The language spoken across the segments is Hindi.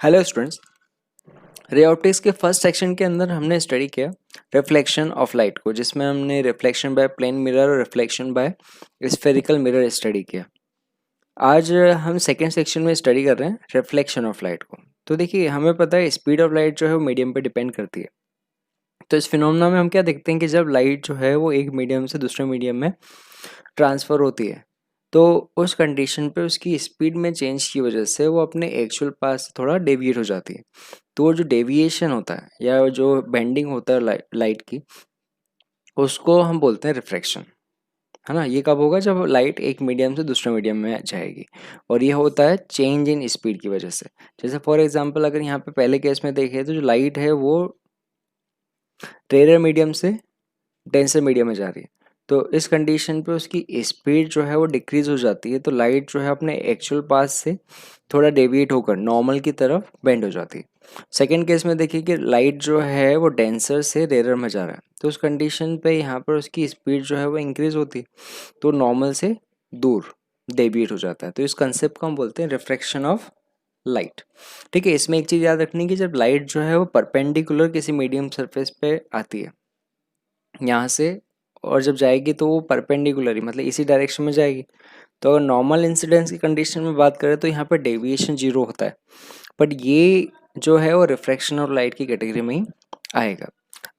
Hello students. रे ऑप्टिक्स के फर्स्ट सेक्शन के अंदर हमने स्टडी किया रिफ्लेक्शन ऑफ लाइट को, जिसमें हमने रिफ्लेक्शन बाय प्लेन मिरर और reflection by spherical mirror study किया। आज हम सेकेंड सेक्शन में स्टडी कर रहे हैं रिफ्लेक्शन ऑफ लाइट को। तो देखिए, हमें पता है स्पीड ऑफ लाइट जो है वो मीडियम पे डिपेंड करती है। तो इस फिनोमेना में हम क्या देखते हैं कि जब लाइट जो है वो एक मीडियम से दूसरे मीडियम में ट्रांसफ़र होती है, तो उस कंडीशन पे उसकी स्पीड में चेंज की वजह से वो अपने एक्चुअल पाथ से थोड़ा डेविएट हो जाती है। तो वो जो डेविएशन होता है या जो बेंडिंग होता है लाइट की, उसको हम बोलते हैं रिफ्रैक्शन, है ना। ये कब होगा? जब लाइट एक मीडियम से दूसरे मीडियम में जाएगी, और ये होता है चेंज इन स्पीड की वजह से। जैसे फॉर एग्जांपल, अगर यहाँ पे पहले केस में देखें तो जो लाइट है वो रेयर मीडियम से डेंसर मीडियम में जा रही है, तो इस कंडीशन पे उसकी स्पीड जो है वो डिक्रीज हो जाती है। तो लाइट जो है अपने एक्चुअल पाथ से थोड़ा डेविएट होकर नॉर्मल की तरफ बेंड हो जाती है। सेकेंड केस में देखिए कि लाइट जो है वो डेंसर से रेयर में जा रहा है, तो उस कंडीशन पे यहाँ पर उसकी स्पीड जो है वो इंक्रीज होती है, तो नॉर्मल से दूर डेविएट हो जाता है। तो इस कंसेप्ट को हम बोलते हैं रिफ्रैक्शन ऑफ लाइट। ठीक है, इसमें एक चीज़ याद रखनी कि जब लाइट जो है वो परपेंडिकुलर किसी मीडियम सरफेस पे आती है यहाँ से, और जब जाएगी तो वो परपेंडिकुलर मतलब इसी डायरेक्शन में जाएगी। तो अगर नॉर्मल इंसिडेंस की कंडीशन में बात करें तो यहाँ पर डेविएशन जीरो होता है, बट ये जो है वो रिफ्रैक्शन ऑफ लाइट की कैटेगरी में ही आएगा।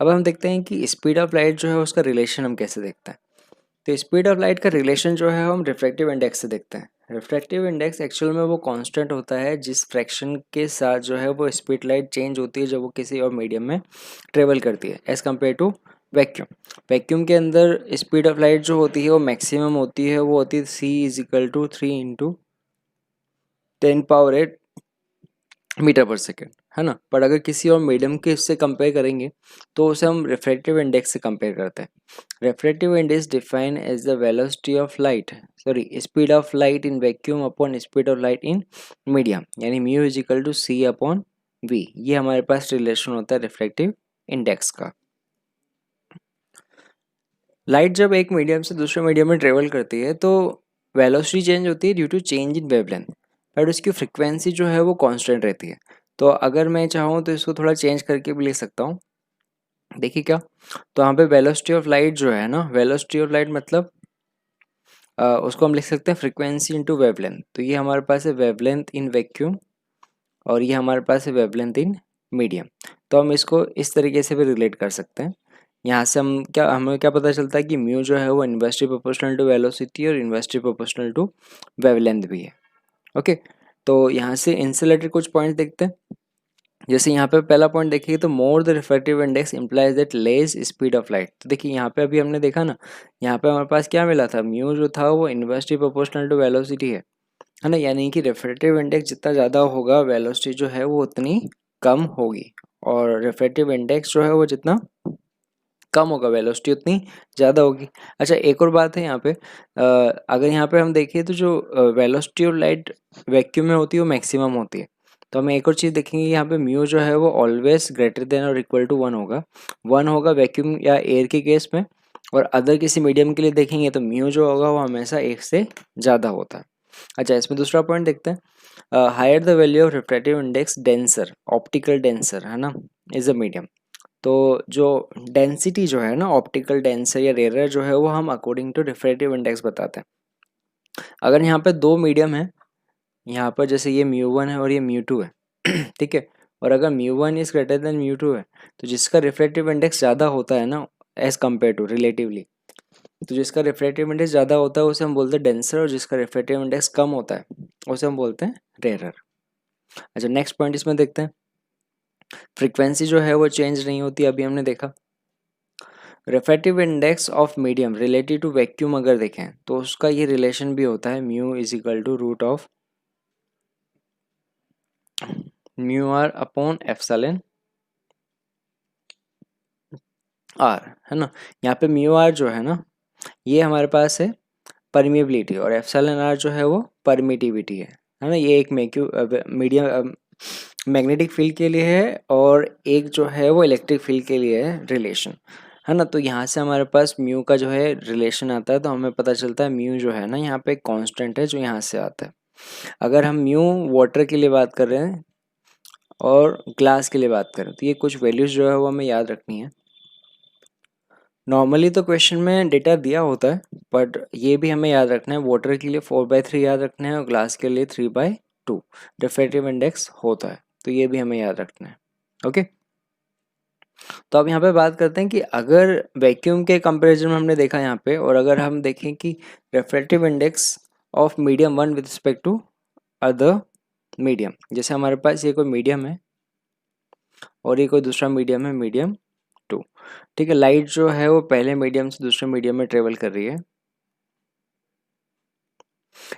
अब हम देखते हैं कि स्पीड ऑफ लाइट जो है उसका रिलेशन हम कैसे देखते हैं। तो स्पीड ऑफ लाइट का रिलेशन जो है हम रिफ्रैक्टिव इंडेक्स से देखते हैं। रिफ्रैक्टिव इंडेक्स एक्चुअल में वो कांस्टेंट होता है जिस फ्रैक्शन के साथ जो है वो स्पीड लाइट चेंज होती है जब वो किसी और मीडियम में ट्रेवल करती है, as compare to vacuum. Vacuum के अंदर स्पीड ऑफ लाइट जो होती है वो मैक्सिमम होती है, वो होती है C = 3 × 10⁻⁸ मीटर पर सेकेंड, है ना। पर अगर किसी और मीडियम के इससे कंपेयर करेंगे तो उसे हम रिफ्रैक्टिव इंडेक्स से कंपेयर करते हैं। Refractive index define as the velocity of light, sorry speed of light in vacuum upon speed of light in medium, यानी μ = C/V। ये हमारे पास रिलेशन होता है रिफ्रैक्टिव इंडेक्स का। लाइट जब एक मीडियम से दूसरे मीडियम में ट्रेवल करती है तो वेलोसिटी चेंज होती है due to change in wavelength, but उसकी फ्रिक्वेंसी जो है वो कांस्टेंट रहती है। तो अगर मैं चाहूँ तो इसको थोड़ा चेंज करके भी लिख सकता हूँ। देखिए क्या, तो यहाँ पे वेलोसिटी ऑफ लाइट जो है ना, वेलोसिटी ऑफ लाइट मतलब उसको हम लिख सकते हैं फ्रिक्वेंसी इंटू वेवलेंथ। तो ये हमारे पास है वेवलेंथ इन वैक्यूम, और ये हमारे पास है वेवलेंथ इन मीडियम। तो हम इसको इस तरीके से भी रिलेट कर सकते हैं। यहाँ से हमें क्या पता चलता है कि म्यू जो है वो इन्वर्सली प्रोपोर्शनल टू वेलोसिटी और इन्वर्सली प्रोपोर्शनल टू वेवलेंथ भी है। ओके, तो यहाँ से इनसे रिलेटेड कुछ पॉइंट देखते हैं। जैसे यहाँ पे पहला पॉइंट देखिए, तो more the refractive index implies that less speed of light. तो देखिए यहाँ पे अभी हमने देखा ना, यहाँ पे हमारे पास क्या मिला था, म्यू जो था वो इन्वर्सली प्रोपोर्शनल टू वेलोसिटी है ना। यानी कि रिफ्रैक्टिव इंडेक्स जितना ज़्यादा होगा वेलोसिटी जो है वो उतनी कम होगी, और रिफ्रैक्टिव इंडेक्स जो है वो जितना कम होगा वेलोसिटी उतनी ज़्यादा होगी। अच्छा, एक और बात है यहाँ पे, अगर यहाँ पे हम देखें तो जो वेलोसिटी ऑफ लाइट वैक्यूम में होती है वो मैक्सिमम होती है। तो हमें एक और चीज़ देखेंगे, यहाँ पे म्यू जो है वो ऑलवेज ग्रेटर देन और इक्वल टू 1 होगा। 1 होगा वैक्यूम या एयर के केस में, और अदर किसी मीडियम के लिए देखेंगे तो म्यू जो होगा वो हमेशा 1 से ज़्यादा होता है। अच्छा, इसमें दूसरा पॉइंट देखते हैं। Higher the value of refractive index denser, optical denser, है ना, इज अ मीडियम। तो जो डेंसिटी जो है ना, ऑप्टिकल डेंसर या रेयर जो है वो हम अकॉर्डिंग टू रिफ्रैक्टिव इंडेक्स बताते हैं। अगर यहाँ पे दो मीडियम है, यहाँ पर जैसे ये μ1 है और ये μ2 है ठीक है, और अगर μ1 इज ग्रेटर देन μ2 है, तो जिसका रिफ्रैक्टिव इंडेक्स ज़्यादा होता है ना एज कम्पेयर टू रिलेटिवली, तो जिसका रिफ्रैक्टिव इंडेक्स ज़्यादा होता है उसे हम बोलते हैं डेंसर, और जिसका रिफ्रैक्टिव इंडेक्स कम होता है उसे हम बोलते हैं रेयर। अच्छा, नेक्स्ट पॉइंट इसमें देखते हैं। फ्रीक्वेंसी जो है वो चेंज नहीं होती, अभी हमने देखा। Refractive index of medium related to vacuum अगर देखें तो उसका ये रिलेशन भी होता है μ/εr, है ना। यहाँ पे μr जो है ना ये हमारे पास है परमिएबिलिटी, और εr जो है वो परमिटिविटी है ना। ये एक मीडियम मैग्नेटिक फील्ड के लिए है, और एक जो है वो इलेक्ट्रिक फील्ड के लिए है रिलेशन, है ना। तो यहाँ से हमारे पास म्यू का जो है रिलेशन आता है, तो हमें पता चलता है म्यू जो है ना यहाँ पे एक कांस्टेंट है जो यहाँ से आता है। अगर हम म्यू वाटर के लिए बात कर रहे हैं और ग्लास के लिए बात करें तो ये कुछ वैल्यूज़ जो है वो हमें याद रखनी है। नॉर्मली तो क्वेश्चन में डेटा दिया होता है, बट ये भी हमें याद रखना है। वाटर के लिए 4/3 याद रखना है और ग्लास के लिए 3/2 रिफ्रैक्टिव इंडेक्स होता है, तो ये भी हमें याद रखना है। ओके, तो अब यहाँ पे बात करते हैं कि अगर वैक्यूम के कंपैरिजन में हमने देखा यहाँ पे, और अगर हम देखें कि refractive index of medium 1 with respect to other medium, जैसे हमारे पास ये कोई मीडियम है और ये कोई दूसरा मीडियम है, मीडियम 2। ठीक है, लाइट जो है वो पहले मीडियम से दूसरे मीडियम में ट्रेवल कर रही है।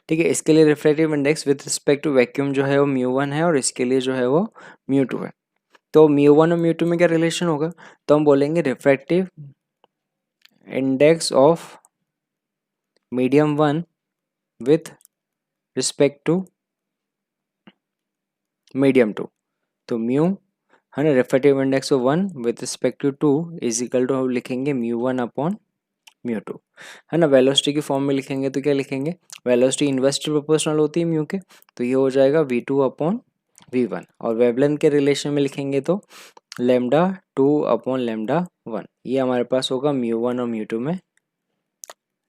ठीक है, इसके लिए refractive index with respect to vacuum जो है वो μ1 है और इसके लिए जो है वो μ2 है। तो μ1 और μ2 में क्या रिलेशन होगा, तो हम बोलेंगे refractive index of medium 1 with respect to medium 2। तो म्यू है ना, refractive index of 1 with respect to 2 is equal to हम लिखेंगे μ1 अपॉन μ2, है ना। वेलोसिटी की फॉर्म में लिखेंगे तो क्या लिखेंगे, वेलोसिटी इन्वर्सली प्रोपोर्शनल होती है म्यू के, तो ये हो जाएगा v2 अपॉन v1। और वेवलेंथ के रिलेशन में लिखेंगे तो लेमडा 2 अपॉन लेमडा 1, ये हमारे पास होगा μ1 और μ2 में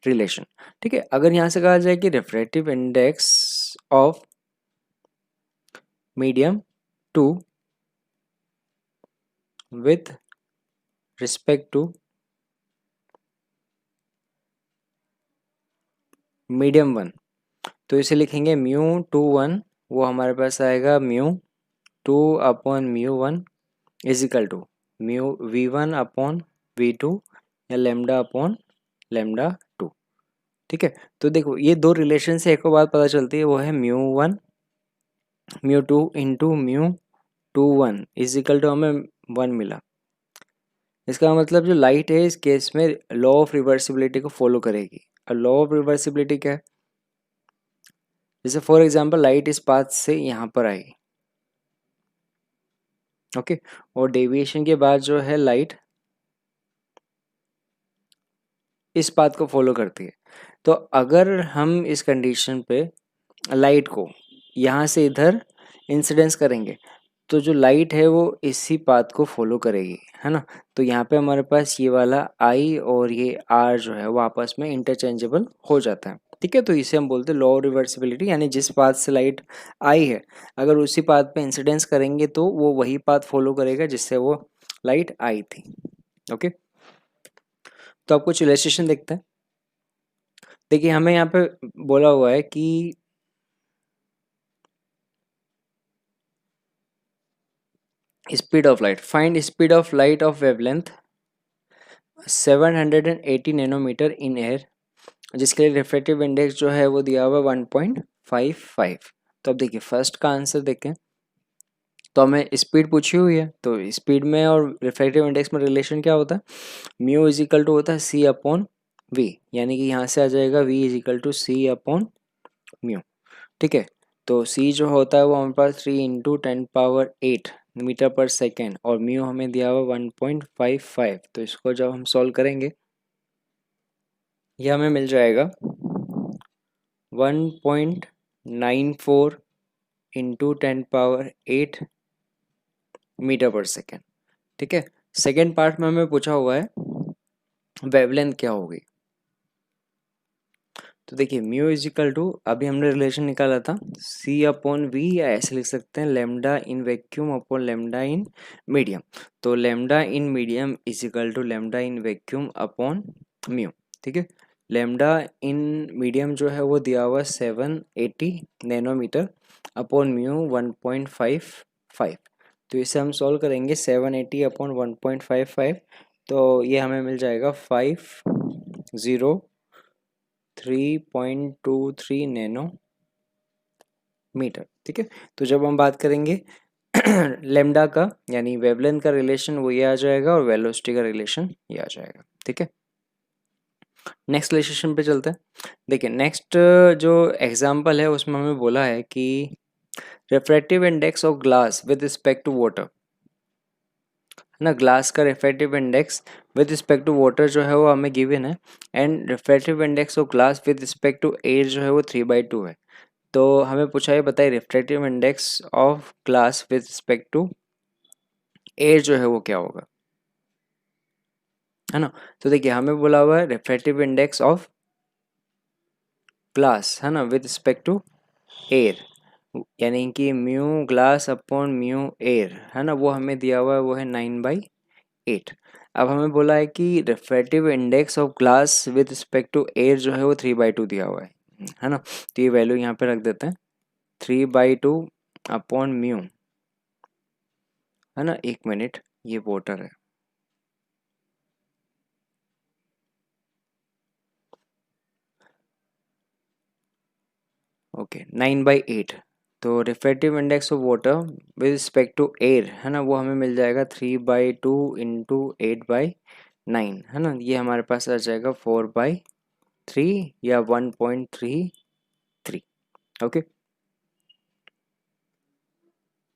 रिलेशन। ठीक है, अगर यहाँ से कहा जाए कि refractive index of medium 2 with respect to medium 1, तो इसे लिखेंगे μ21, वो हमारे पास आएगा μ2 upon μ1 is equal to v1 upon v2 या लेमडा अपॉन लेमडा 2। ठीक है, तो देखो ये दो रिलेशन से एक और बात पता चलती है, वो है μ1 μ2 इंटू μ21 इज इक्वल टू हमें 1 मिला। इसका मतलब जो लाइट है इस केस में लॉ ऑफ रिवर्सिबिलिटी को फॉलो करेगी। और लॉ ऑफ रिवर्सिबिलिटी क्या है, जैसे फॉर एग्जांपल लाइट इस पाथ से यहाँ पर आई, ओके, और डेविएशन के बाद जो है लाइट इस पाथ को फॉलो करती है। तो अगर हम इस कंडीशन पे लाइट को यहाँ से इधर इंसिडेंस करेंगे तो जो लाइट है वो इसी पाथ को फॉलो करेगी, है ना। तो यहाँ पे हमारे पास ये वाला आई और ये आर जो है वो आपस में इंटरचेंजेबल हो जाता है। ठीक है, तो इसे हम बोलते हैं लॉ ऑफ रिवर्सिबिलिटी, यानी जिस पाथ से लाइट आई है अगर उसी पाथ पे इंसिडेंस करेंगे तो वो वही पाथ फॉलो करेगा जिससे वो लाइट आई थी। ओके, तो आप कुछ इलस्ट्रेशन देखते हैं। देखिए हमें यहाँ पे बोला हुआ है कि speed of light, find speed of light of wavelength 780 nanometer in air, जिसके लिए रिफ्रैक्टिव इंडेक्स जो है वो दिया हुआ 1.55। तो अब देखिए फर्स्ट का आंसर देखें, तो हमें स्पीड पूछी हुई है, तो स्पीड में और रिफ्रैक्टिव इंडेक्स में रिलेशन क्या होता है, म्यू इज इक्वल टू होता है सी अपॉन वी, यानी कि यहाँ से आ जाएगा v is equal to c upon mu. ठीक है, तो सी जो होता है वो हमारे पास 3 × 10⁸ मीटर पर सेकेंड और म्यू हमें दिया हुआ 1.55। तो इसको जब हम सॉल्व करेंगे ये हमें मिल जाएगा 1.94 इंटू 10⁸ मीटर पर सेकेंड। ठीक है, सेकेंड पार्ट में हमें पूछा हुआ है वेवलेंथ क्या होगी। तो देखिए म्यू इज इक्वल टू, अभी हमने रिलेशन निकाला था सी अपॉन वी, या ऐसे लिख सकते हैं lambda in vacuum upon lambda in medium. तो lambda in medium is equal to lambda in vacuum upon mu. ठीक है, लेमडा इन मीडियम जो है वो दिया हुआ 780 नैनोमीटर अपॉन म्यू 1.55। तो इसे हम सॉल्व करेंगे 780 अपॉन 1.55, तो ये हमें मिल जाएगा 503.23 नैनो मीटर। ठीक है, तो जब हम बात करेंगे लेमडा का यानी वेवलेंथ का रिलेशन वो ये आ जाएगा और वेलोसिटी का रिलेशन ये आ जाएगा। ठीक है, नेक्स्ट रिलेशन पे चलते हैं। देखिए नेक्स्ट जो एग्जांपल है उसमें हमें बोला है कि refractive index of glass with respect to water, ना, ग्लास का refractive index with respect to water जो है वो हमें गिवन है, and refractive index of glass with respect to air जो है वो 3/2 है। तो हमें पूछा है, बताइए refractive index of glass with respect to air जो है वो क्या होगा, है ना। तो देखिए हमें बोला हुआ है रिफ्रैक्टिव इंडेक्स ऑफ ग्लास, है ना, विद रिस्पेक्ट टू एयर, यानी कि mu glass upon mu air, है ना, वो हमें दिया हुआ है, वो है 9/8। अब हमें बोला है कि refractive index of glass with respect to air जो है वो 3/2 दिया हुआ है ना। तो ये वैल्यू यहाँ पे रख देते हैं, 3/2 अपॉन म्यू, है ना। एक मिनट, ये वोटर है, ओके, 9/8। तो refractive index of water with respect to air, है ना, वो हमें मिल जाएगा 3/2 इंटू 8/9, है ना। ये हमारे पास आ जाएगा 4/3 या 1.33। ओके,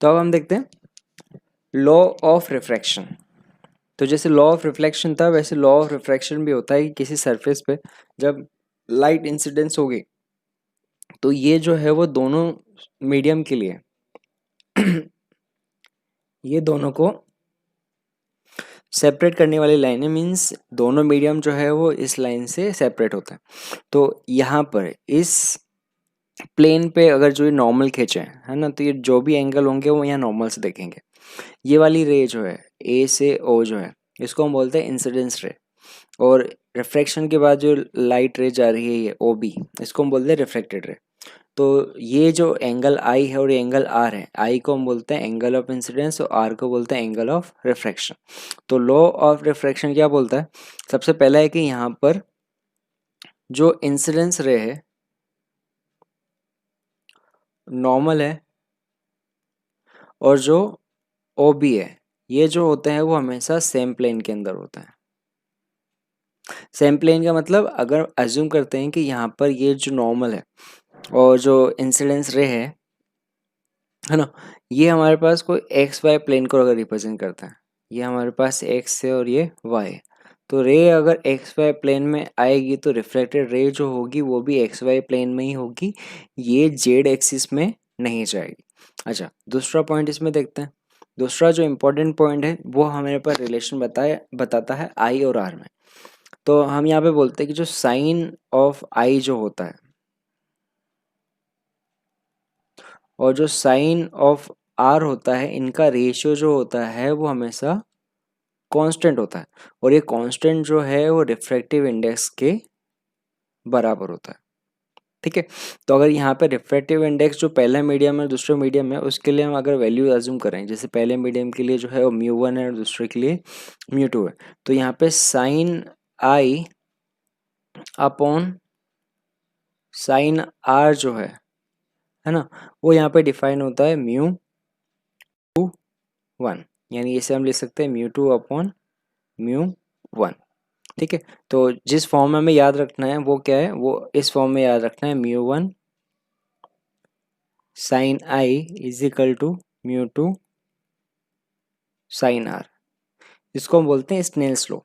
तो अब हम देखते हैं लॉ ऑफ रिफ्रैक्शन। तो जैसे लॉ ऑफ रिफ्लेक्शन था, वैसे लॉ ऑफ रिफ्रैक्शन भी होता है कि किसी सरफेस पे जब लाइट इंसिडेंस होगी तो ये जो है वो दोनों मीडियम के लिए ये दोनों को सेपरेट करने वाली लाइनें, मीन्स दोनों मीडियम जो है वो इस लाइन से सेपरेट होता है। तो यहाँ पर इस प्लेन पे अगर जो ये नॉर्मल खींचे है ना, तो ये जो भी एंगल होंगे वो यहाँ नॉर्मल से देखेंगे। ये वाली रे जो है ए से ओ जो है, इसको हम बोलते हैं इंसिडेंस रे। और रिफ्रैक्शन के बाद जो लाइट रे जा रही है ये ओ बी, इसको हम बोलते हैं रिफ्लेक्टेड रे। तो ये जो एंगल आई है और ये एंगल आर है, आई को हम बोलते हैं एंगल ऑफ इंसिडेंस और आर को बोलते हैं एंगल ऑफ रिफ्रैक्शन। तो लॉ ऑफ रिफ्रैक्शन क्या बोलता है, सबसे पहला है कि यहाँ पर जो इंसिडेंस रे है नॉर्मल है, और जो ओ बी है ये जो होते हैं वो हमेशा सेम प्लेन के अंदर होता है। सेम प्लेन का मतलब अगर अज्यूम करते हैं कि यहाँ पर ये जो नॉर्मल है और जो इंसिडेंस रे है ना, ये हमारे पास कोई एक्स वाई प्लेन को अगर रिप्रेजेंट करता है, ये हमारे पास एक्स है और ये वाई है। तो रे अगर एक्स वाई प्लेन में आएगी तो रिफ्लेक्टेड रे जो होगी वो भी एक्स वाई प्लेन में ही होगी, ये जेड एक्सिस में नहीं जाएगी। अच्छा, दूसरा पॉइंट इसमें देखते हैं। दूसरा जो इम्पोर्टेंट पॉइंट है वो हमारे पास रिलेशन बताता है आई और आर में। तो हम यहाँ पे बोलते हैं कि जो साइन ऑफ आई जो होता है और जो साइन ऑफ आर होता है, इनका रेशियो जो होता है वो हमेशा कांस्टेंट होता है, और ये कांस्टेंट जो है वो रिफ्रैक्टिव इंडेक्स के बराबर होता है। ठीक है, तो अगर यहाँ पे रिफ्रैक्टिव इंडेक्स जो पहला मीडियम है दूसरे मीडियम है उसके लिए हम अगर वैल्यू अज्यूम करें, जैसे पहले मीडियम के लिए जो है वो म्यू 1 है और दूसरे के लिए म्यू 2 है, तो यहाँ पे sine i upon sine r जो है ना, वो यहाँ पे डिफाइन होता है म्यू 1, यानी इसे हम लिख सकते हैं म्यू 2 अपॉन म्यू 1। ठीक है, तो जिस फॉर्म में हमें याद रखना है वो क्या है, वो इस फॉर्म में याद रखना है mu 1 sine i is equal to mu 2 sine r. इसको हम बोलते हैं स्नेल्स लॉ।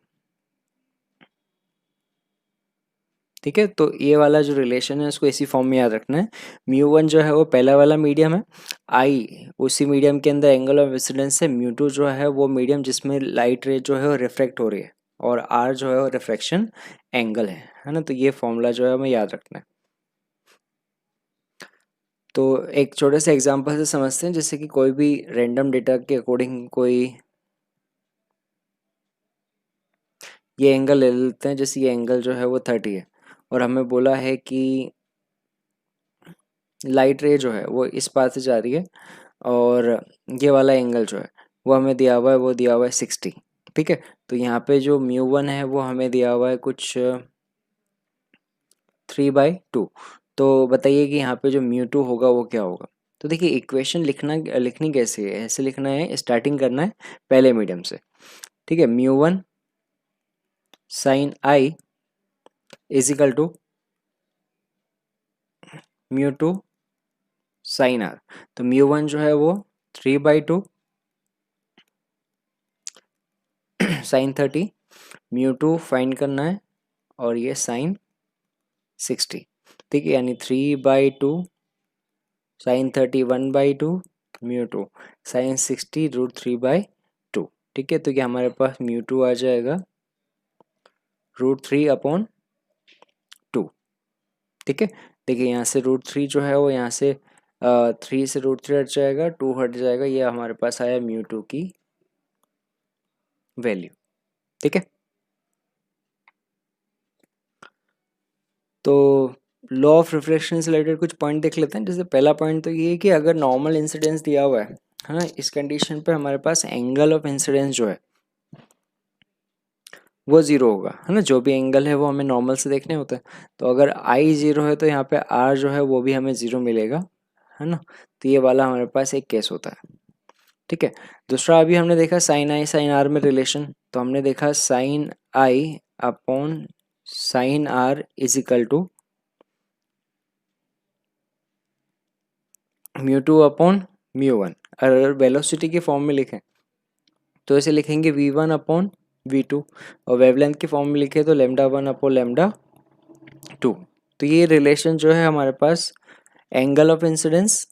ठीक है, तो ये वाला जो रिलेशन है उसको इसी फॉर्म में याद रखना है। म्यू 1 जो है वो पहला वाला मीडियम है, आई उसी मीडियम के अंदर एंगल ऑफ इंसिडेंस है, म्यू 2 जो है वो मीडियम जिसमें लाइट रे जो है वो रिफ्रैक्ट हो रही है, और आर जो है वो रिफ्रैक्शन एंगल है ना। तो ये फॉर्मूला जो है हमें याद रखना है। तो एक छोटे से एग्जांपल से समझते हैं, जैसे कि कोई भी रैंडम डेटा के अकॉर्डिंग कोई ये एंगल ले लेते हैं, जैसे ये एंगल जो है वो 30 है, और हमें बोला है कि लाइट रे जो है वो इस पाथ से जा रही है, और ये वाला एंगल जो है वो हमें दिया हुआ है, वो दिया हुआ है 60। ठीक है, तो यहाँ पे जो म्यू 1 है वो हमें दिया हुआ है कुछ 3/2। तो बताइए कि यहाँ पे जो म्यू 2 होगा वो क्या होगा। तो देखिए इक्वेशन लिखनी कैसे है, ऐसे लिखना है, स्टार्टिंग करना है पहले मीडियम से। ठीक है, mu 1 sine i is equal to mu 2 sine r. तो म्यू 1 जो है वो 3/2 साइन 30, म्यू 2 फाइंड करना है, और ये साइन 60। ठीक है, यानी 3/2 साइन 30 1/2 म्यू टू, साइन 60 √3/2। ठीक है, तो क्या हमारे पास म्यू टू आ जाएगा √3/2। ठीक है, देखिए यहाँ से √3 जो है वो यहाँ से 3 से √3 हट जाएगा, 2 हट जाएगा, ये हमारे पास आया म्यू टू की वैल्यू। ठीक है, तो लॉ ऑफ रिफ्लेक्शन से रिलेटेड कुछ पॉइंट देख लेते हैं। जैसे पहला पॉइंट तो ये है कि अगर नॉर्मल इंसिडेंस दिया हुआ है ना, इस कंडीशन पे हमारे पास एंगल ऑफ इंसिडेंस जो है वो ज़ीरो होगा, है ना। जो भी एंगल है वो हमें नॉर्मल से देखने होते हैं, तो अगर आई ज़ीरो है तो यहाँ पे आर जो है वो भी हमें ज़ीरो मिलेगा, है ना। तो ये वाला हमारे पास एक केस होता है। ठीक है, दूसरा अभी हमने देखा साइन आई साइन आर में रिलेशन, तो हमने देखा sine i upon sine r is equal to mu two upon mu one. अगर वेलोसिटी के फॉर्म में लिखें तो इसे लिखेंगे v1 अपॉन v2, और वेवलेंथ के फॉर्म में लिखे तो lambda one upon lambda two. तो ये रिलेशन जो है हमारे पास angle of incidence,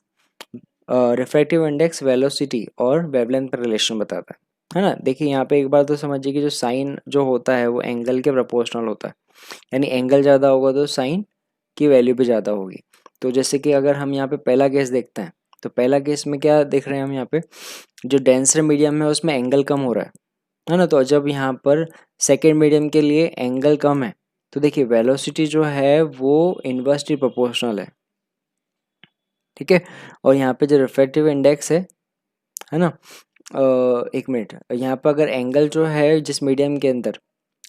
refractive index, velocity और वेवलेंथ पर रिलेशन बताता है ना। देखिए यहाँ पे एक बार तो समझिए कि जो साइन जो होता है वो एंगल के प्रोपोर्शनल होता है, यानी एंगल ज़्यादा होगा तो साइन की वैल्यू भी ज़्यादा होगी। तो जैसे कि अगर हम यहाँ पे पहला केस देखते हैं, तो पहला केस में क्या देख रहे हैं हम यहाँ पे, जो डेंसर मीडियम है उसमें एंगल कम हो रहा है ना। तो जब यहाँ पर सेकेंड मीडियम के लिए एंगल कम है तो देखिए वेलोसिटी जो है वो इन्वर्सली प्रोपोर्शनल ठीक है। और यहाँ पे जो रिफ्रैक्टिव इंडेक्स है ना, एक मिनट, यहाँ पर अगर एंगल जो है जिस मीडियम के अंदर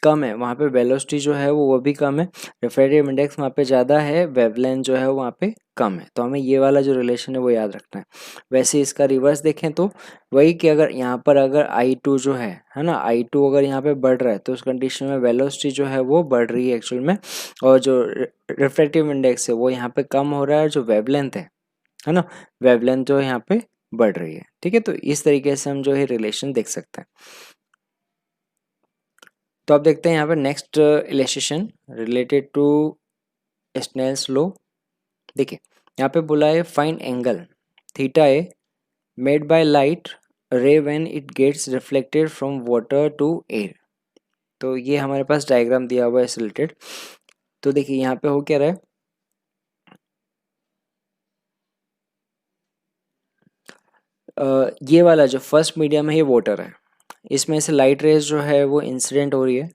कम है वहाँ पे वेलोसिटी जो है वो भी कम है, रिफ्रैक्टिव इंडेक्स वहाँ पे ज़्यादा है, वेवलेंथ जो है वहाँ पे कम है। तो हमें ये वाला जो रिलेशन है वो याद रखना है। वैसे इसका रिवर्स देखें तो वही कि अगर यहाँ पर अगर I2 जो है ना, I2 अगर यहाँ पे बढ़ रहा है तो उस कंडीशन में वेलोसिटी जो है वो बढ़ रही है एक्चुअल में, और जो रिफ्रैक्टिव इंडेक्स है वो यहाँ पे कम हो रहा है, जो वेवलेंथ है ना, वेवलेंथ जो है यहाँ पे बढ़ रही है। ठीक है, तो इस तरीके से हम जो है रिलेशन देख सकते हैं। तो अब देखते हैं यहाँ पर next illustration related to Snell's law. देखिए यहाँ पे बोला है find angle theta a made by light ray when it gets reflected from water to air. तो ये हमारे पास डायग्राम दिया हुआ है इस रिलेटेड। तो देखिए यहाँ पे हो क्या रहा है, ये वाला जो फर्स्ट मीडियम है ये वाटर है, इसमें से लाइट रेज जो है वो इंसिडेंट हो रही है,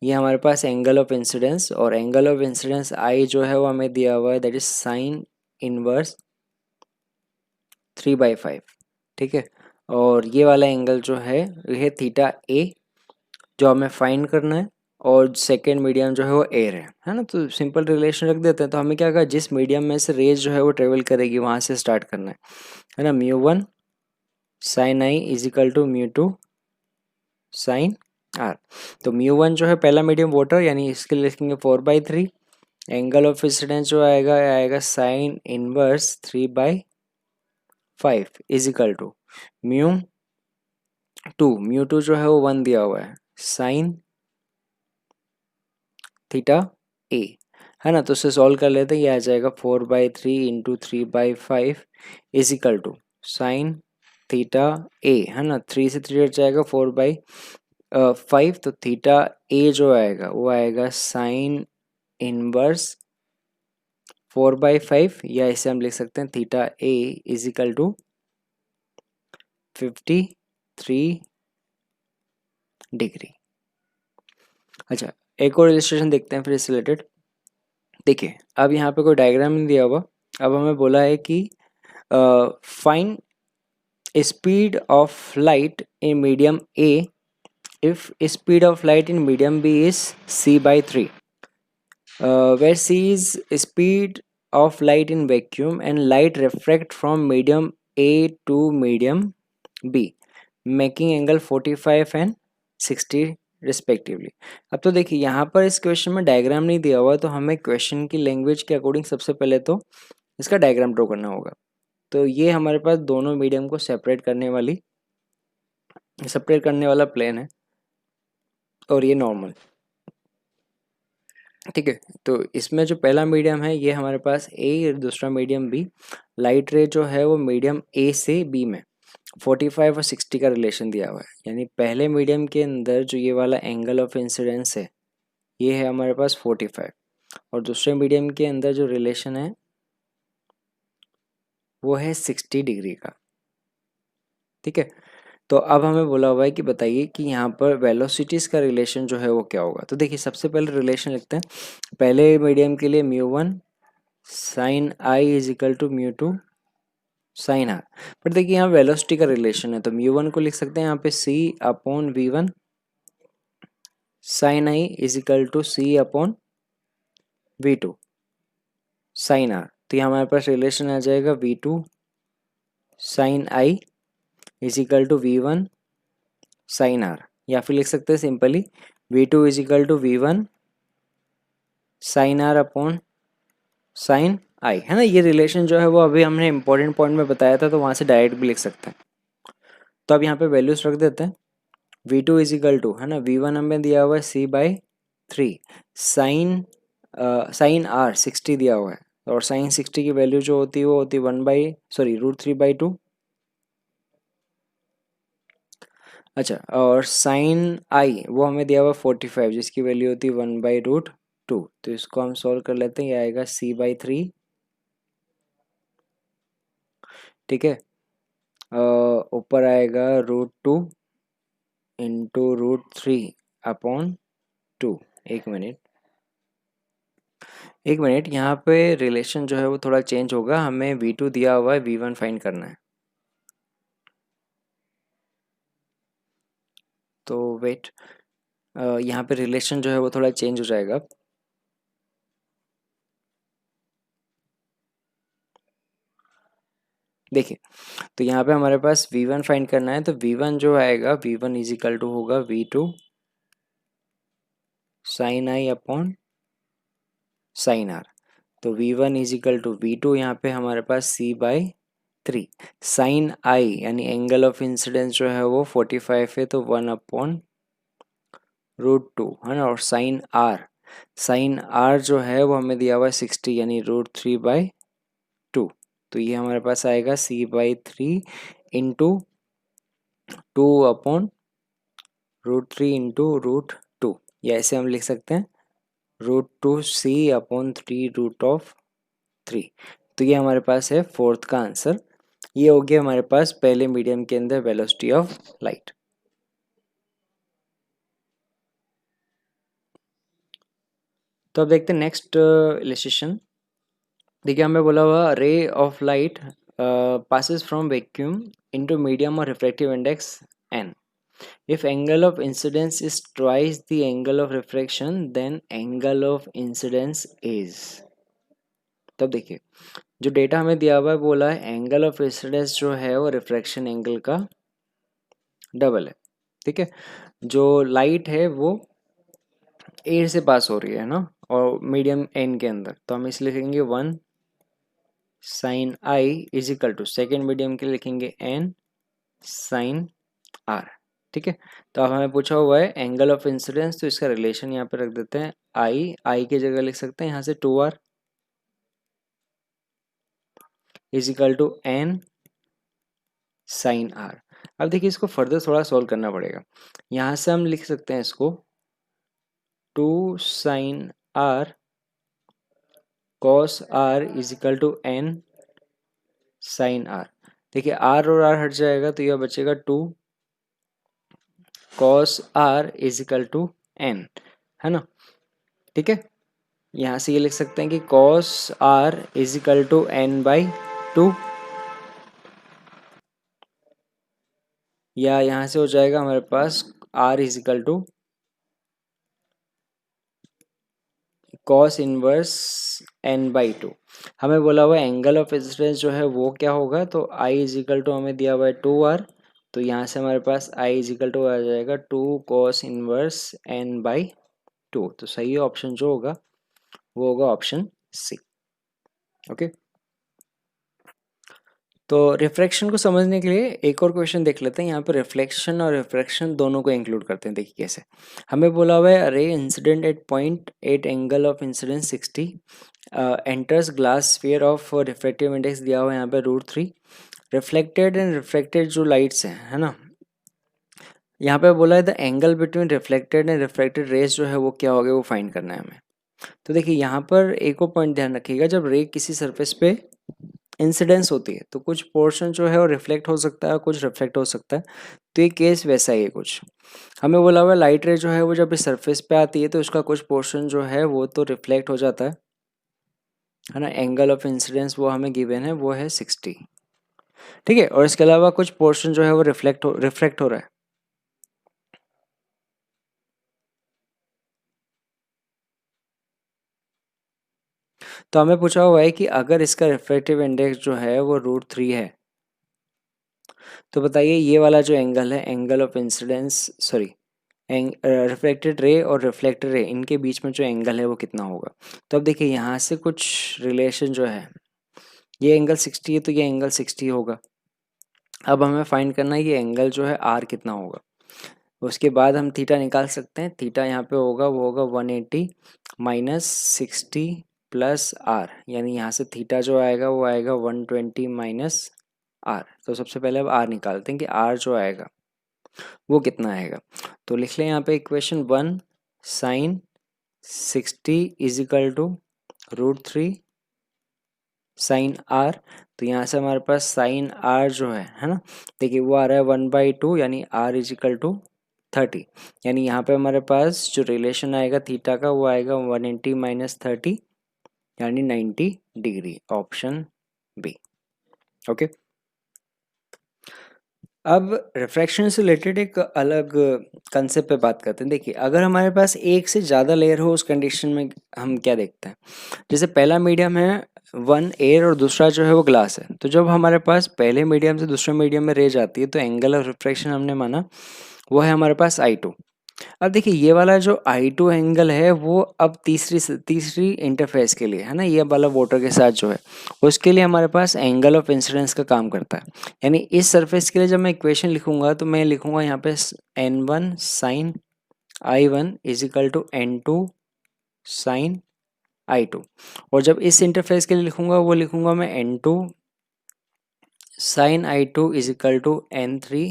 ये हमारे पास एंगल ऑफ इंसिडेंस, और एंगल ऑफ इंसिडेंस आई जो है वो हमें दिया हुआ है, दैट इज साइन इनवर्स 3/5। ठीक है, और ये वाला एंगल जो है ये थीटा ए जो हमें फाइंड करना है, और सेकेंड मीडियम जो है वो एयर है ना। तो सिंपल रिलेशन रख देते हैं। तो हमें क्या कहा, जिस मीडियम में से रेज जो है वो ट्रेवल करेगी वहाँ से स्टार्ट करना है ना। Mu one sine i is equal to mu two sine r. तो म्यू वन जो है पहला मीडियम वाटर, यानी इसके लिए लिखेंगे 4/3। एंगल ऑफ इंसिडेंस जो आएगा आएगा sine inverse 3/5 is equal to mu two जो है वो 1 दिया हुआ है, साइन थीटा ए, है ना। तो उसे सॉल्व कर लेते हैं, ये आ जाएगा 4/3 इंटू 3/5 is equal to sine theta a, है ना। 3 से 3 हट जाएगा, 4/5, तो थीटा ए जो आएगा वो आएगा साइन इनवर्स 4/5, या इसे हम लिख सकते हैं theta a is equal to 53 degree. अच्छा, एक और इलस्ट्रेशन देखते हैं फिर इससे रिलेटेड। देखिए अब यहाँ पे कोई डायग्राम नहीं दिया हुआ, अब हमें बोला है कि find speed of light in medium a if speed of light in medium b is c/3, where c is speed of light in vacuum and light refract from medium A to medium B, making angle 45 and 60 respectively. अब तो देखिए यहाँ पर इस क्वेश्चन में डायग्राम नहीं दिया हुआ, तो हमें क्वेश्चन की लैंग्वेज के अकॉर्डिंग सबसे पहले तो इसका डायग्राम ड्रॉ करना होगा। तो ये हमारे पास दोनों मीडियम को सेपरेट करने वाला प्लेन है, और ये नॉर्मल। ठीक है। तो इसमें जो पहला मीडियम है ये हमारे पास ए, दूसरा मीडियम बी। लाइट रे जो है वो मीडियम ए से बी में 45 और 60 का रिलेशन दिया हुआ है, यानी पहले मीडियम के अंदर जो ये वाला एंगल ऑफ इंसिडेंस है ये है हमारे पास 45, और दूसरे मीडियम के अंदर जो रिलेशन है वो है 60 डिग्री का। ठीक है। तो अब हमें बोला हुआ है कि बताइए कि यहाँ पर वेलोसिटीज़ का रिलेशन जो है वो क्या होगा। तो देखिए सबसे पहले रिलेशन लिखते हैं। पहले मीडियम के लिए μ1 sine i is equal to μ2 sine r. पर देखिए यहाँ वेलोसिटी का रिलेशन है तो μ1 को लिख सकते हैं यहाँ पे c upon v1 sine i is equal to c upon v2 sine r. तो यहाँ हमारे पास रिलेशन आ जाएगा v2 sine i is equal to v1 sine r, या फिर लिख सकते हैं simply v2 is equal to v1 sine r upon sine i, है ना। ये रिलेशन जो है वो अभी हमने इंपॉर्टेंट पॉइंट में बताया था, तो वहाँ से डायरेक्ट भी लिख सकते हैं। तो अब यहाँ पे वैल्यूज रख देते हैं। v2 इज इक्वल टू, है ना, v1 हमें दिया हुआ है c/3, साइन आर 60 दिया हुआ है, और साइन 60 की वैल्यू जो होती है वो होती है √3/2। अच्छा, और साइन आई वो हमें दिया हुआ 45 जिसकी वैल्यू होती है 1/√2। तो इसको हम सॉल्व कर लेते हैं, ये आएगा c/3। ठीक है। ऊपर आएगा √2 इंटू √3 अपॉन 2। एक मिनट, एक मिनट, यहाँ पे रिलेशन जो है वो थोड़ा चेंज होगा। हमें v2 दिया हुआ है, v1 फाइंड करना है। तो वेट, यहाँ पे रिलेशन जो है वो थोड़ा चेंज हो जाएगा। देखिए, तो यहाँ पे हमारे पास v1 फाइंड करना है, तो v1 जो आएगा v1 इज इक्वल टू होगा v2 sine i upon sine r. तो v1 is equal to v2, यहाँ पे हमारे पास c/3, साइन आई यानी एंगल ऑफ इंसिडेंस जो है वो 45 है, तो 1/√2, है ना। और साइन आर जो है वो हमें दिया हुआ है 60 यानी √3/2। तो ये हमारे पास आएगा c/3 इंटू 2/√3 इंटू √2, या ऐसे हम लिख सकते हैं √2c/3 तो ये हमारे पास है फोर्थ का आंसर। ये हो गया हमारे पास पहले मीडियम के अंदर वेलोसिटी ऑफ लाइट। तो अब देखते हैं नेक्स्ट इलस्ट्रेशन। देखिए हमें बोला हुआ ray of light passes from vacuum into medium or refractive index n. If angle of incidence is twice the angle of refraction, then angle of incidence is। तब देखिए जो डेटा हमें दिया हुआ है बोला है एंगल ऑफ इंसिडेंस जो है वो रिफ्रैक्शन एंगल का डबल है। ठीक है। जो लाइट है वो एयर से पास हो रही है ना, और मीडियम एन के अंदर, तो हम इसलिए लिखेंगे 1 sine i is equal to, second medium के लिए लिखेंगे n साइन आर। ठीक है। तो अब हमें पूछा हुआ है एंगल ऑफ इंसिडेंस, तो इसका रिलेशन यहाँ पे रख देते हैं आई की जगह लिख सकते हैं यहाँ से 2r is equal to n sine r. अब देखिए इसको फर्दर थोड़ा सॉल्व करना पड़ेगा। यहाँ से हम लिख सकते हैं इसको 2 sine r cos r is equal to n sine r. देखिए आर और आर हट जाएगा तो यह बचेगा 2 cos r is equal to n, है ना। ठीक है। यहाँ से ये लिख सकते हैं कि cos r is equal to n/2, या यहाँ से हो जाएगा हमारे पास r is equal to cos inverse n/2। हमें बोला हुआ एंगल ऑफ इंसिडेंस जो है वो क्या होगा, तो i इज इक्वल टू हमें दिया हुआ है 2r, तो यहाँ से हमारे पास i इज इक्वल टू आ जाएगा 2 कॉस इनवर्स n/2। तो सही ऑप्शन जो होगा वो होगा ऑप्शन सी। ओके। तो रिफ्रैक्शन को समझने के लिए एक और क्वेश्चन देख लेते हैं। यहाँ पर रिफ्लेक्शन और रिफ्रैक्शन दोनों को इंक्लूड करते हैं। देखिए कैसे, हमें बोला हुआ है ray incident at point at angle of incidence 60 enters glass sphere of refractive index दिया हुआ है यहाँ पे √3। रिफ्लेक्टेड एंड रिफ्रैक्टेड जो लाइट्स हैं, है ना, यहाँ पे बोला है the angle between reflected and refracted rays जो है वो क्या होगा, वो फाइंड करना है हमें। तो देखिए यहाँ पर एक और पॉइंट ध्यान रखिएगा, जब रे किसी सरफेस पे इंसिडेंस होती है तो कुछ पोर्शन जो है वो रिफ्लेक्ट हो सकता है, कुछ रिफ्लेक्ट हो सकता है। तो ये केस वैसा ही है कुछ। हमें बोला हुआ लाइट रे जो है वो जब इस सरफेस पे आती है तो उसका कुछ पोर्शन जो है वो तो रिफ्लेक्ट हो जाता है ना। एंगल ऑफ इंसिडेंस वो हमें गिवन है, वो है 60, ठीक है। और इसके अलावा कुछ पोर्शन जो है वो रिफ्लेक्ट हो रहा है। तो हमें पूछा हुआ है कि अगर इसका रिफ्रैक्टिव इंडेक्स जो है वो √3 है, तो बताइए ये वाला जो एंगल है, angle of incidence sorry reflected ray और रिफ्लेक्टेड रे, इनके बीच में जो एंगल है वो कितना होगा। तो अब देखिए यहाँ से कुछ रिलेशन जो है, ये एंगल 60 है तो ये एंगल 60 होगा। अब हमें फाइंड करना है ये एंगल जो है आर कितना होगा। उसके बाद हम थीटा निकाल सकते हैं। थीटा यहाँ पे होगा, वो होगा 180 माइनस 60 प्लस आर, यानी यहाँ से थीटा जो आएगा वो आएगा 120 माइनस आर। तो सबसे पहले अब आर निकालते हैं कि आर जो आएगा वो कितना आएगा। तो लिख लें यहाँ पे equation 1 sine 60 is equal to √3 sine r. तो यहाँ से हमारे पास साइन आर जो है ना, देखिए वो आ रहा है 1/2, यानी आर इज इक्वल टू 30। यानी यहाँ पे हमारे पास जो रिलेशन आएगा थीटा का वो आएगा 180 माइनस 30, यानी 90 डिग्री, ऑप्शन बी। ओके, अब रिफ्रैक्शन से रिलेटेड एक अलग कंसेप्ट पे बात करते हैं। देखिए अगर हमारे पास एक से ज़्यादा लेयर हो उस कंडीशन में हम क्या देखते हैं। जैसे पहला मीडियम है वन एयर और दूसरा जो है वो ग्लास है। तो जब हमारे पास पहले मीडियम से दूसरे मीडियम में रे जाती है तो एंगल ऑफ रिफ्रैक्शन हमने माना वो है हमारे पास I2। अब देखिए ये वाला जो I2 एंगल है वो अब तीसरी इंटरफेस के लिए है ना, ये वाला वाटर के साथ जो है उसके लिए हमारे पास एंगल ऑफ इंसिडेंस का काम करता है। यानी इस सरफेस के लिए जब मैं इक्वेशन लिखूंगा तो मैं लिखूंगा यहाँ पे n1 sine I1 is equal to n2 sine I2। और जब इस इंटरफेस के लिए लिखूंगा वो लिखूंगा मैं n2 sine I2 is equal to n3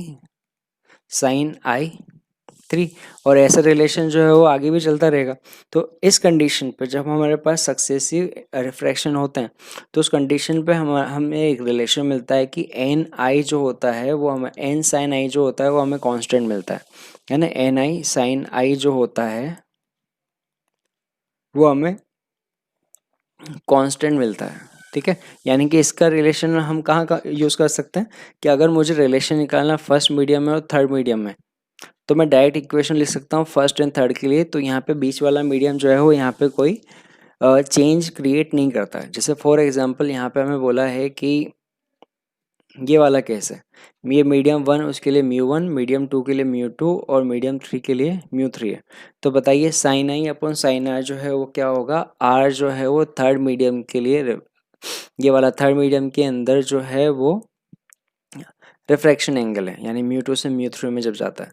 sine I3। और ऐसा रिलेशन जो है वो आगे भी चलता रहेगा। तो इस कंडीशन पे जब हमारे पास सक्सेसिव रिफ्रैक्शन होते हैं तो उस कंडीशन पे हमें एक रिलेशन मिलता है कि एन आई जो होता है वो हमें एन साइन आई जो होता है वो हमें कांस्टेंट मिलता है ना। एन आई साइन आई जो होता है वो हमें कांस्टेंट मिलता है, ठीक है। यानी कि इसका रिलेशन हम कहाँ का यूज़ कर सकते हैं कि अगर मुझे रिलेशन निकालना फर्स्ट मीडियम में और थर्ड मीडियम में, तो मैं डायरेक्ट इक्वेशन लिख सकता हूँ फर्स्ट एंड थर्ड के लिए। तो यहाँ पे बीच वाला मीडियम जो है वो यहाँ पे कोई चेंज क्रिएट नहीं करता है। जैसे फॉर एग्जांपल यहाँ पे हमें बोला है कि ये वाला केस है, ये मीडियम 1 उसके लिए μ1, मीडियम 2 के लिए μ2 और मीडियम 3 के लिए μ3 है। तो बताइए sine i upon sine r जो है वो क्या होगा। आर जो है वो थर्ड मीडियम के लिए, ये वाला थर्ड मीडियम के अंदर जो है वो रिफ्रैक्शन एंगल है, यानी μ2 से μ3 में जब जाता है।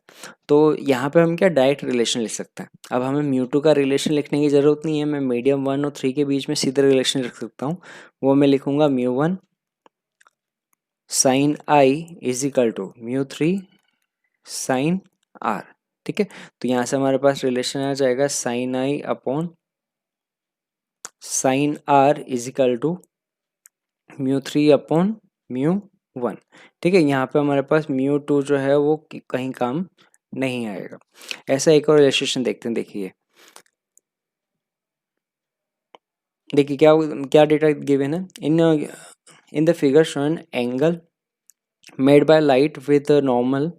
तो यहाँ पे हम क्या डायरेक्ट रिलेशन लिख सकते हैं। अब हमें μ2 का रिलेशन लिखने की ज़रूरत नहीं है, मैं मीडियम 1 और 3 के बीच में सीधे रिलेशन रख सकता हूँ। वो मैं लिखूंगा μ1 sine i is equal to μ3 sine r, ठीक है। तो यहाँ से हमारे पास रिलेशन आ जाएगा sine i upon sine r is equal to μ3 upon μ1, ठीक है। यहाँ पे हमारे पास μ2 जो है वो कहीं काम नहीं आएगा। ऐसा एक और इलस्ट्रेशन देखते हैं। देखिए क्या क्या डेटा गिवन है। In the figure shown angle made by light with normal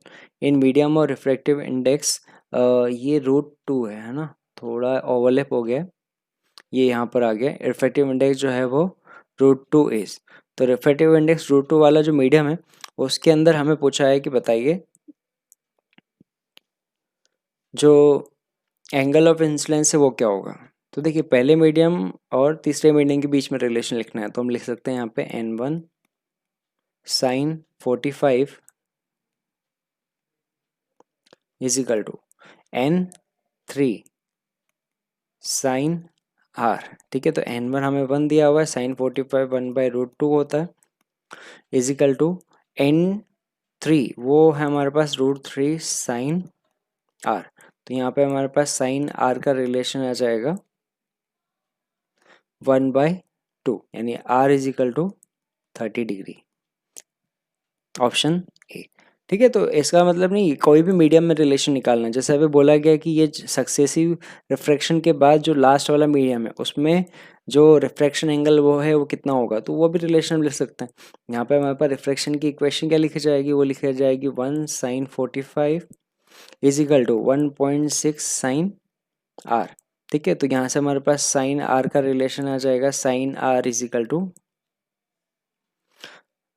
in medium और रिफ्रैक्टिव इंडेक्स, ये √2 है ना, थोड़ा ओवरलैप हो गया, ये यहाँ पर आ गया। रिफ्रैक्टिव इंडेक्स जो है वो √2 इज। तो रिफ्रैक्टिव इंडेक्स √2 वाला जो मीडियम है उसके अंदर हमें पूछा है कि बताइए जो एंगल ऑफ इंसिडेंस है वो क्या होगा। तो देखिए पहले मीडियम और तीसरे मीडियम के बीच में रिलेशन लिखना है तो हम लिख सकते हैं यहाँ पे n1 sine 45 is equal to n3 sine r। ठीक है, तो n1 हमें 1 दिया हुआ है, साइन 45 1/√2 होता है, इज इक्वल टू n3 वो है हमारे पास √3 साइन r। तो यहाँ पे हमारे पास साइन r का रिलेशन आ जाएगा 1/2, यानी r is equal to 30 degree, option a. ठीक है, तो इसका मतलब नहीं कोई भी मीडियम में रिलेशन निकालना है। जैसे अभी बोला गया कि ये सक्सेसिव रिफ्रैक्शन के बाद जो लास्ट वाला मीडियम है उसमें जो रिफ्रैक्शन एंगल वो है वो कितना होगा, तो वो भी रिलेशन लिख सकते हैं। यहाँ पे हमारे पास रिफ्रैक्शन की इक्वेशन क्या लिखी जाएगी, वो लिखी जाएगी 1 sine 45 is equal to 1.6 sine r. ठीक है, तो यहाँ से हमारे पास साइन आर का रिलेशन आ जाएगा, sine r is equal to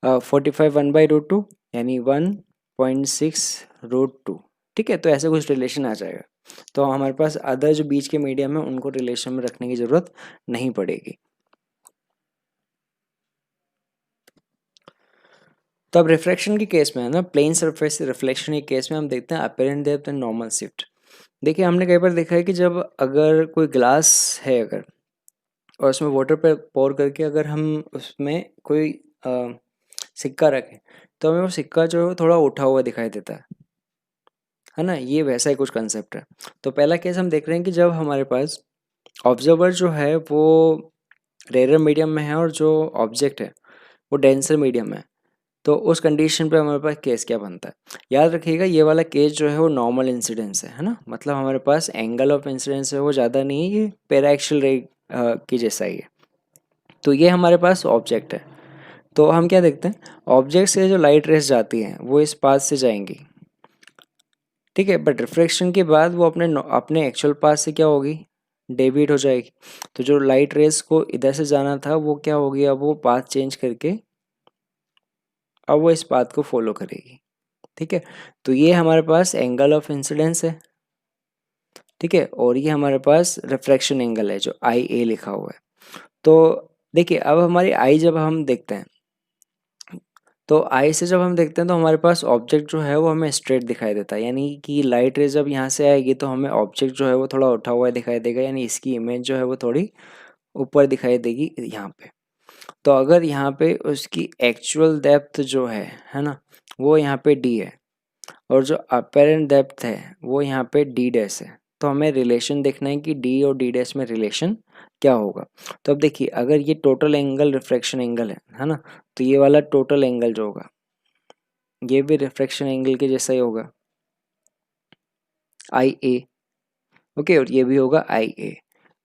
45 1/√2, यानी 1.6√2। ठीक है, तो ऐसे कुछ रिलेशन आ जाएगा। तो हमारे पास अदर जो बीच के मीडियम है उनको रिलेशन में रखने की जरूरत नहीं पड़ेगी। तो अब रिफ्रैक्शन के केस में है ना, प्लेन सरफेस रिफ्लेक्शन के केस में हम देखते हैं apparent depth and normal shift. देखिए, हमने कई बार देखा है कि जब अगर कोई ग्लास है अगर, और उसमें वाटर पे पोर करके अगर हम उसमें कोई सिक्का रखें, तो हमें वो सिक्का जो है वो थोड़ा उठा हुआ दिखाई देता है ना। ये वैसा ही कुछ कंसेप्ट है। तो पहला केस हम देख रहे हैं कि जब हमारे पास ऑब्जर्वर जो है वो रेयर मीडियम में है और जो ऑब्जेक्ट है वो डेंसर मीडियम में है, तो उस कंडीशन पे हमारे पास केस क्या बनता है। याद रखिएगा, ये वाला केस जो है वो नॉर्मल इंसिडेंस है ना, मतलब हमारे पास एंगल ऑफ इंसिडेंस है वो ज़्यादा नहीं है, ये पैराएक्सियल रे की जैसा ही है। तो ये हमारे पास ऑब्जेक्ट है। तो हम क्या देखते हैं, ऑब्जेक्ट से जो लाइट रेस जाती हैं वो इस पाथ से जाएंगी। ठीक है, बट रिफ्रैक्शन के बाद वो अपने अपने एक्चुअल पाथ से क्या होगी, डेविएट हो जाएगी। तो जो लाइट रेस को इधर से जाना था वो क्या होगी, अब वो पाथ चेंज करके अब वो इस पाथ को फॉलो करेगी। ठीक है, तो ये हमारे पास एंगल ऑफ इंसिडेंस है। ठीक है, और ये हमारे पास रिफ्रैक्शन एंगल है जो आई ए लिखा हुआ है। तो देखिए, अब हमारी आई जब हम देखते हैं, तो आई से जब हम देखते हैं तो हमारे पास ऑब्जेक्ट जो है वो हमें स्ट्रेट दिखाई देता है, यानी कि लाइट रे जब यहाँ से आएगी तो हमें ऑब्जेक्ट जो है वो थोड़ा उठा हुआ दिखाई देगा, यानी इसकी इमेज जो है वो थोड़ी ऊपर दिखाई देगी यहाँ पे। तो अगर यहाँ पे उसकी एक्चुअल डेप्थ जो है ना, वो यहाँ पे डी है, और जो अपेरेंट डेप्थ है वो यहाँ पे डी डैश है। तो हमें रिलेशन देखना है कि डी और डी डैश में रिलेशन क्या होगा। तो अब देखिए, अगर ये टोटल एंगल रिफ्रैक्शन एंगल है ना, तो ये वाला टोटल एंगल जो होगा ये भी रिफ्रैक्शन एंगल के जैसा ही होगा, आई ए। ओके, और ये भी होगा आई ए।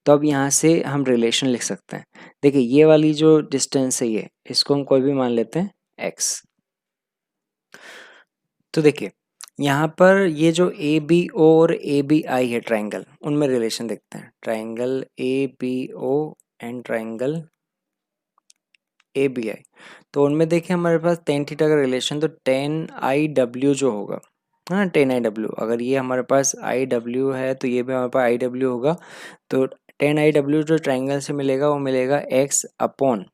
तो अब यहाँ से हम रिलेशन लिख सकते हैं। देखिए, ये वाली जो डिस्टेंस है ये, इसको हम कोई भी मान लेते हैं एक्स। तो देखिए, यहाँ पर ये जो ए बी ओ और ए बी आई है ट्राइंगल, उनमें रिलेशन देखते हैं। Triangle a b o and triangle a b i, तो उनमें देखिए हमारे पास टेन थीटा का रिलेशन, तो टेन आई डब्ल्यू जो होगा, हाँ टेन आई डब्ल्यू, अगर ये हमारे पास आई डब्ल्यू है तो ये भी हमारे पास आई डब्ल्यू होगा। तो टेन आई डब्ल्यू जो ट्राइंगल से मिलेगा वो मिलेगा एक्स अपॉन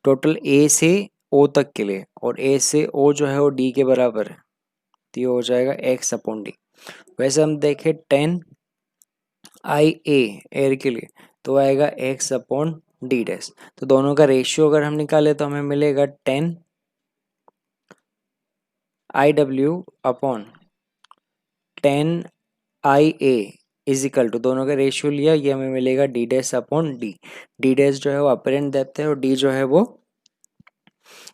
टोटल ए से ओ तक के लिए, और ए से ओ जो है वो डी के बराबर है, तो ये हो जाएगा एक्स अपॉन डी। वैसे हम देखें टेन आई ए एयर के लिए, तो आएगा एक्स अपॉन डी डैश। तो दोनों का रेशियो अगर हम निकाले तो हमें मिलेगा टेन आई डब्ल्यू upon tan i a is equal to, दोनों का रेशियो लिया, ये हमें मिलेगा d dash upon d. D dash जो है वो अपरेंट डेप्थ है और डी जो है वो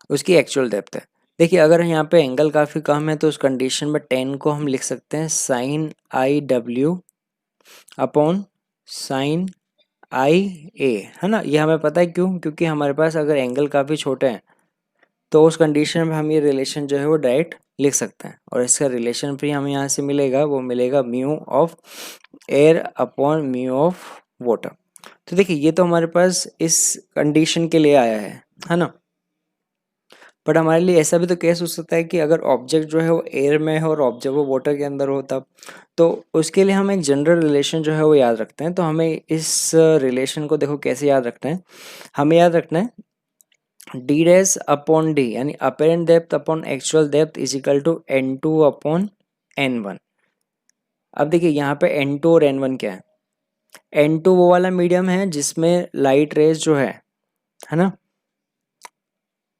उसकी एक्चुअल डेप्थ है। देखिए, अगर यहाँ पे एंगल काफ़ी कम है तो उस कंडीशन में टेन को हम लिख सकते हैं साइन आई डब्ल्यू अपॉन साइन आई ए, है ना। ये हमें पता है क्यों, क्योंकि हमारे पास अगर एंगल काफ़ी छोटे हैं तो उस कंडीशन में हम ये रिलेशन जो है वो डायरेक्ट लिख सकते हैं, और इसका रिलेशन भी हमें यहाँ से मिलेगा, वो मिलेगा mu of air upon mu of water. तो देखिए, ये तो हमारे पास इस कंडीशन के लिए आया है ना। बट हमारे लिए ऐसा भी तो केस हो सकता है कि अगर ऑब्जेक्ट जो है वो एयर में है और ऑब्जेक्ट वो वाटर के अंदर हो, तब तो उसके लिए हम एक जनरल रिलेशन जो है वो याद रखते हैं। तो हमें इस रिलेशन को देखो कैसे याद रखना है, हमें याद रखना है डी डैश अपॉन डी यानी apparent depth upon actual depth is equal to N2 upon N1। अब देखिए यहाँ पे N2 और N1 क्या है, N2 वो वाला मीडियम है जिसमें लाइट रेज जो है ना,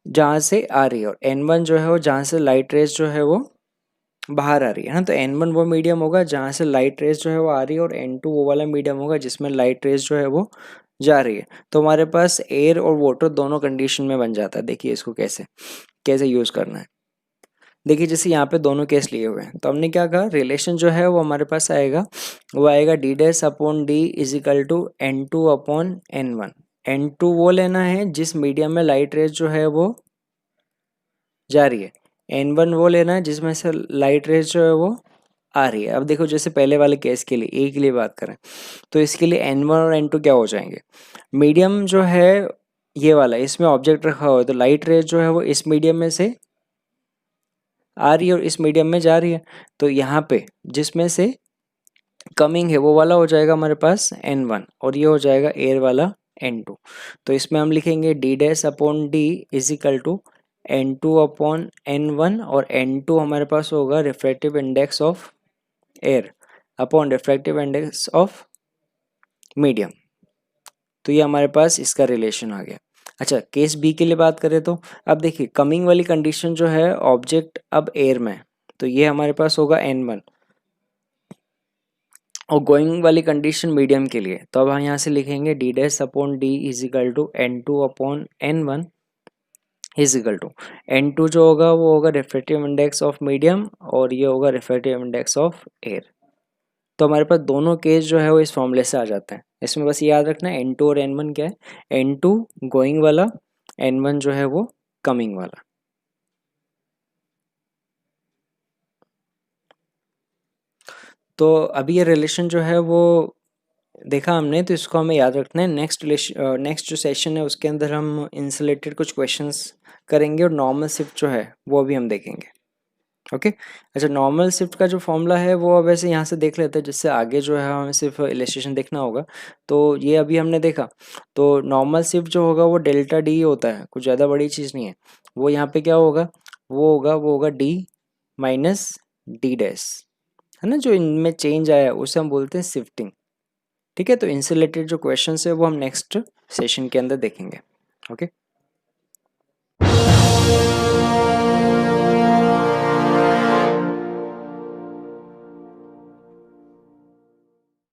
जहाँ से आ रही है, और N1 जो है वो जहाँ से लाइट रेज जो है वो बाहर आ रही है ना। तो N1 वो मीडियम होगा जहाँ से लाइट रेज जो है वो आ रही है, और N2 वो वाला मीडियम होगा जिसमें लाइट रेज जो है वो जा रही है। तो हमारे पास एयर और वाटर दोनों कंडीशन में बन जाता है। देखिए इसको कैसे कैसे यूज़ करना है। देखिए जैसे यहाँ पे दोनों केस लिए हुए हैं, तो हमने क्या कहा, रिलेशन जो है वो हमारे पास आएगा, वो आएगा d dash upon D is equal to N2 upon N1। N2 वो लेना है जिस मीडियम में लाइट रेज जो है वो जा रही है, N1 वो लेना है जिसमें से लाइट रेज जो है वो आ रही है। अब देखो जैसे पहले वाले केस के लिए, ए के लिए बात करें, तो इसके लिए N1 और N2 क्या हो जाएंगे, मीडियम जो है ये वाला, इसमें ऑब्जेक्ट रखा हुआ है, तो लाइट रेज जो है वो इस मीडियम में से आ रही है और इस मीडियम में जा रही है। तो यहाँ पे जिसमें से कमिंग है वो वाला हो जाएगा हमारे पास N1, और ये हो जाएगा एयर वाला N2। तो इसमें हम लिखेंगे D dash upon D is equal to N2 upon N1, और N2 हमारे पास होगा refractive index of air upon refractive index of medium. तो ये हमारे पास इसका रिलेशन आ गया। अच्छा केस बी के लिए बात करें तो अब देखिए कमिंग वाली कंडीशन जो है, ऑब्जेक्ट अब एयर में है, तो ये हमारे पास होगा N1, और गोइंग वाली कंडीशन मीडियम के लिए, तो अब हम यहाँ से लिखेंगे D dash upon D is equal to N2 upon N1 is equal to N2 जो होगा वो होगा रिफ्रैक्टिव इंडेक्स ऑफ मीडियम, और ये होगा रिफ्रैक्टिव इंडेक्स ऑफ एयर। तो हमारे पास दोनों केस जो है वो इस फॉर्मूले से आ जाते हैं। इसमें बस याद रखना है N2 और N1 क्या है, N2 गोइंग वाला, N1 जो है वो कमिंग वाला। तो अभी ये रिलेशन जो है वो देखा हमने, तो इसको हमें याद रखना है। नेक्स्ट जो सेशन है उसके अंदर हम इनसे रिलेटेड कुछ क्वेश्चंस करेंगे, और नॉर्मल शिफ्ट जो है वो भी हम देखेंगे। ओके अच्छा, नॉर्मल शिफ्ट का जो फॉर्मूला है वो अब ऐसे यहाँ से देख लेते हैं, जिससे आगे जो है हमें सिर्फ इलस्ट्रेशन देखना होगा। तो ये अभी हमने देखा, तो नॉर्मल शिफ्ट जो होगा वो डेल्टा डी होता है, कुछ ज़्यादा बड़ी चीज़ नहीं है। वो यहाँ पे क्या होगा, वो होगा डी माइनस डी डैश, है ना। जो इनमें चेंज आया है उसे हम बोलते हैं शिफ्टिंग। ठीक है, तो इनसे रिलेटेड जो क्वेश्चन है वो हम नेक्स्ट सेशन के अंदर देखेंगे। ओके।